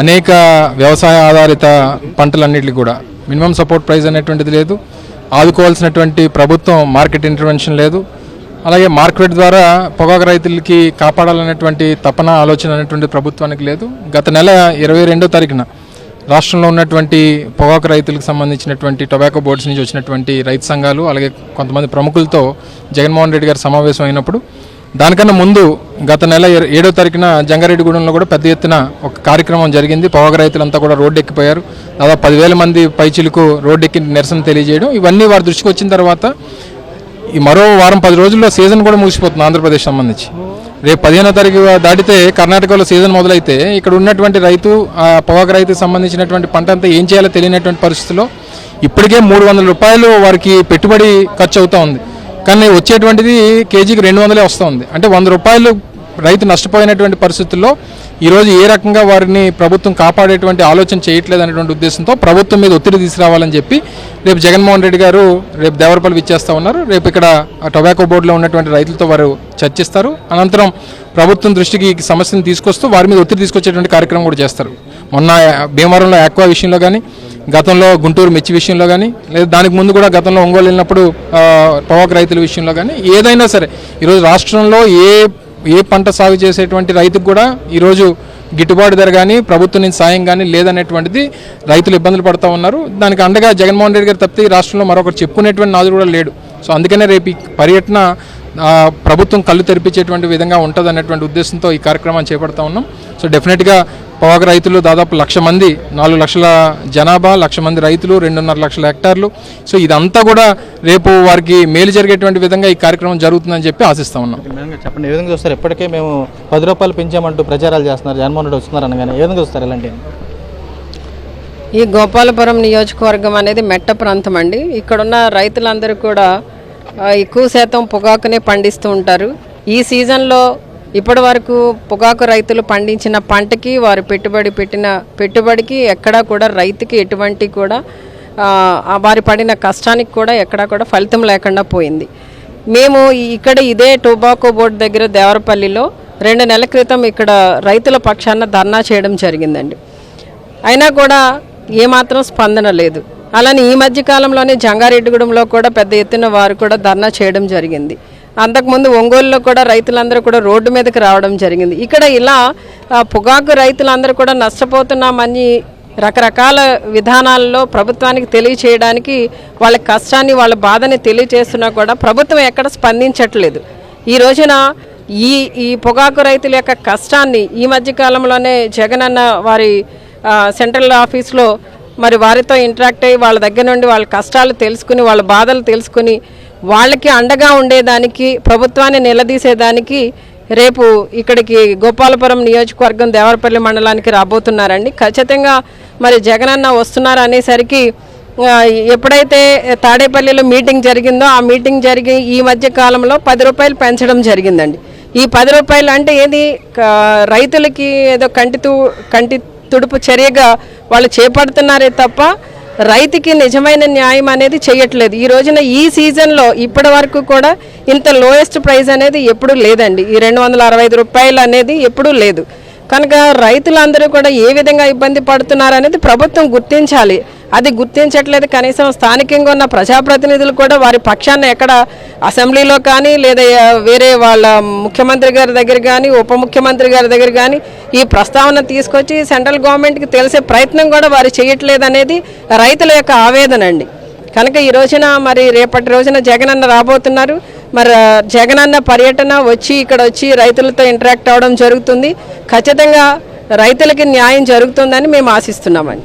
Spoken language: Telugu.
అనేక వ్యవసాయ ఆధారిత పంటలన్నిటికీ కూడా మినిమం సపోర్ట్ ప్రైస్ అనేటువంటిది లేదు. ఆదుకోవాల్సినటువంటి ప్రభుత్వం మార్కెట్ ఇంటర్వెన్షన్ లేదు. అలాగే మార్కెట్ ద్వారా పొగాకు రైతులకి కాపాడాలనేటువంటి తపన ఆలోచన అనేటువంటి ప్రభుత్వానికి లేదు. గత నెల 22వ తారీఖున రాష్ట్రంలో ఉన్నటువంటి పొగాకు రైతులకు సంబంధించినటువంటి టొబాకో బోర్డ్స్ నుంచి వచ్చినటువంటి రైతు సంఘాలు అలాగే కొంతమంది ప్రముఖులతో జగన్మోహన్ రెడ్డి గారు సమావేశం అయినప్పుడు దానికన్నా ముందు గత నెల 7వ తారీఖున జంగారెడ్డిగూడెంలో కూడా పెద్ద ఎత్తున ఒక కార్యక్రమం జరిగింది. పొగాకు రైతులంతా కూడా రోడ్డు ఎక్కిపోయారు. దాదాపు 10,000 మంది పైచిలకు రోడ్డు ఎక్కి నిరసన తెలియజేయడం ఇవన్నీ వారి దృష్టికి వచ్చిన తర్వాత ఈ మరో వారం 10 రోజుల్లో సీజన్ కూడా ముగిసిపోతుంది ఆంధ్రప్రదేశ్ సంబంధించి. రేపు 15వ తారీఖు దాటితే కర్ణాటకలో సీజన్ మొదలైతే ఇక్కడ ఉన్నటువంటి రైతు పొగాకు రైతుకు సంబంధించినటువంటి పంట అంతా ఏం చేయాలో తెలియనటువంటి పరిస్థితుల్లో ఇప్పటికే 300 రూపాయలు వారికి పెట్టుబడి ఖర్చు అవుతూ ఉంది. కానీ వచ్చేటువంటిది కేజీకి 200 వస్తుంది. అంటే 100 రూపాయలు రైతు నష్టపోయినటువంటి పరిస్థితుల్లో ఈరోజు ఏ రకంగా వారిని ప్రభుత్వం కాపాడేటువంటి ఆలోచన చేయట్లేదు అనేటువంటి ఉద్దేశంతో ప్రభుత్వం మీద ఒత్తిడి తీసుకురావాలని చెప్పి రేపు జగన్మోహన్ రెడ్డి గారు రేపు దేవరపల్లి విచ్చేస్తూ ఉన్నారు. రేపు ఇక్కడ టొబాకో బోర్డులో ఉన్నటువంటి రైతులతో వారు చర్చిస్తారు. అనంతరం ప్రభుత్వం దృష్టికి సమస్యను తీసుకొస్తూ వారి మీద ఒత్తిడి తీసుకొచ్చేటువంటి కార్యక్రమం కూడా చేస్తారు. మొన్న భీమవరంలో ఆక్వా విషయంలో కానీ, గతంలో గుంటూరు మిర్చి విషయంలో కానీ, లేదా దానికి ముందు కూడా గతంలో ఒంగోలు వెళ్ళినప్పుడు పొగాకు రైతుల విషయంలో కానీ ఏదైనా సరే ఈరోజు రాష్ట్రంలో ఏ పంట సాగు చేసేటువంటి రైతుకు కూడా ఈరోజు గిట్టుబాటు ధర కానీ ప్రభుత్వం నుంచి సాయం కానీ లేదనేటువంటిది రైతులు ఇబ్బందులు పడుతూ ఉన్నారు. దానికి అండగా జగన్మోహన్ రెడ్డి గారు తప్పితే రాష్ట్రంలో మరొకరు చెప్పుకునేటువంటి నాదుడు కూడా లేడు. సో అందుకనే రేపు ఈ పర్యటన ప్రభుత్వం కళ్ళు తెరిపించేటువంటి విధంగా ఉంటుంది అనేటువంటి ఉద్దేశంతో ఈ కార్యక్రమాన్ని చేపడతా ఉన్నాం. సో డెఫినెట్గా పొగాకు రైతులు దాదాపు 1,00,000 మంది, 4 లక్షల జనాభా, 1,00,000 మంది రైతులు, 2.5 లక్షల హెక్టార్లు. సో ఇదంతా కూడా రేపు వారికి మేలు జరిగేటువంటి విధంగా ఈ కార్యక్రమం జరుగుతుందని చెప్పి ఆశిస్తా ఉన్నాం. చెప్పండి, ఏ విధంగా చూస్తారు? ఇప్పటికే మేము 10 రూపాయలు పెంచామంటూ ప్రచారాలు చేస్తున్నారు, జగన్మోహన్ రెడ్డి వస్తున్నారు అనగానే ఏ విధంగా చూస్తారు? ఇలాంటి ఈ గోపాలపురం నియోజకవర్గం అనేది మెట్ట ప్రాంతం అండి. ఇక్కడున్న రైతులందరూ కూడా ఎక్కువ శాతం పొగాకునే పండిస్తూ ఉంటారు. ఈ సీజన్లో ఇప్పటి వరకు పొగాకు రైతులు పండించిన పంటకి వారు పెట్టిన పెట్టుబడికి ఎక్కడా కూడా రైతుకి ఎటువంటి కూడా వారి పడిన కష్టానికి కూడా ఎక్కడా కూడా ఫలితం లేకుండా పోయింది. మేము ఇక్కడ ఇదే టొబాకో బోర్డు దగ్గర దేవరపల్లిలో 2 నెలల క్రితం ఇక్కడ రైతుల పక్షాన ధర్నా చేయడం జరిగిందండి. అయినా కూడా ఏమాత్రం స్పందన లేదు. అలానే ఈ మధ్య కాలంలోనే జంగారెడ్డిగూడెంలో కూడా పెద్ద ఎత్తున వారు కూడా ధర్నా చేయడం జరిగింది. అంతకుముందు ఒంగోలులో కూడా రైతులందరూ కూడా రోడ్డు మీదకి రావడం జరిగింది. ఇక్కడ ఇలా పొగాకు రైతులందరూ కూడా నష్టపోతున్నామని రకరకాల విధానాల్లో ప్రభుత్వానికి తెలియచేయడానికి వాళ్ళ కష్టాన్ని వాళ్ళ బాధని తెలియచేస్తున్నా కూడా ప్రభుత్వం ఎక్కడ స్పందించట్లేదు. ఈ రోజున ఈ పొగాకు రైతుల యొక్క కష్టాన్ని ఈ మధ్య కాలంలోనే జగన్ అన్న వారి సెంట్రల్ ఆఫీస్లో మరి వారితో ఇంటరాక్ట్ అయ్యి వాళ్ళ దగ్గర నుండి వాళ్ళ కష్టాలు తెలుసుకుని వాళ్ళ బాధలు తెలుసుకుని వాళ్ళకి అండగా ఉండేదానికి ప్రభుత్వాన్ని నిలదీసేదానికి రేపు ఇక్కడికి గోపాలపురం నియోజకవర్గం దేవరపల్లి మండలానికి రాబోతున్నారండి. ఖచ్చితంగా మరి జగనన్న వస్తున్నారు అనేసరికి ఎప్పుడైతే తాడేపల్లిలో మీటింగ్ జరిగిందో ఆ మీటింగ్ జరిగి ఈ మధ్య కాలంలో 10 రూపాయలు పెంచడం జరిగిందండి. ఈ 10 రూపాయలు అంటే ఏది రైతులకి ఏదో కంటి తుడుపు చర్యగా వాళ్ళు చేపడుతున్నారే తప్ప రైతుకి నిజమైన న్యాయం అనేది చేయట్లేదు. ఈ రోజున ఈ సీజన్లో ఇప్పటి వరకు కూడా ఇంత లోయెస్ట్ ప్రైస్ అనేది ఎప్పుడూ లేదండి. ఈ 265 రూపాయలు అనేది ఎప్పుడూ లేదు. కనుక రైతులందరూ కూడా ఏ విధంగా ఇబ్బంది పడుతున్నారు అనేది ప్రభుత్వం గుర్తించాలి. అది గుర్తించట్లేదు. కనీసం స్థానికంగా ఉన్న ప్రజాప్రతినిధులు కూడా వారి పక్షాన్ని ఎక్కడ అసెంబ్లీలో కానీ లేదా వేరే వాళ్ళ ముఖ్యమంత్రి గారి దగ్గర కానీ ఉప ముఖ్యమంత్రి గారి దగ్గర కానీ ఈ ప్రస్తావన తీసుకొచ్చి సెంట్రల్ గవర్నమెంట్కి తెలిసే ప్రయత్నం కూడా వారు చేయట్లేదు అనేది రైతుల యొక్క ఆవేదన అండి. కనుక ఈ రోజున మరి రేపటి రోజున జగనన్న రాబోతున్నారు. మరి జగనన్న పర్యటన ఇక్కడ వచ్చి రైతులతో ఇంటరాక్ట్ అవ్వడం జరుగుతుంది. ఖచ్చితంగా రైతులకి న్యాయం జరుగుతుందని మేము ఆశిస్తున్నామండి.